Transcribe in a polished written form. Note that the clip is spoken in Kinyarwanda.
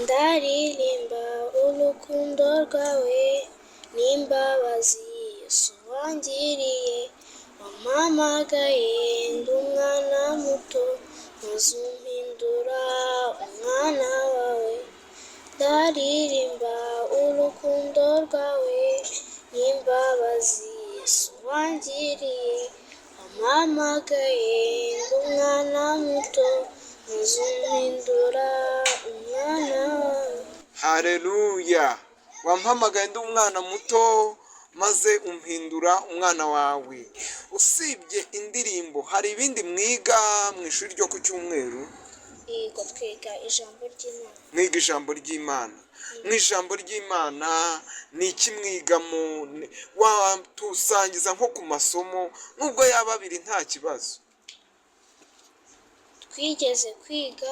ndaririmba urukundo rwawe n'imbabazi Yesu wangiriye, wampamagaye ndi umwana muto maze umpindura umwana wawe. Ndaririmba urukundo rwawe n'imbabazi Yesu wangiriye, wampamagaye ndi umwana muto maze umpindura umwana wawe. Haleluya! Wampamagaye ndi umwana muto maze umpindura umwana wawe. Usibye indirimbo hari ibindi mwiga mu ishuri ryo ku cyumweru? Yego, twiga ijambo ry'Imana. Mwiga ijambo ry'Imana. Mu ijambo ry'Imana ni iki mwigamo? Watusangiza nko ku masomo nubwo yaba abiri nta kibazo. Twigeze kwiga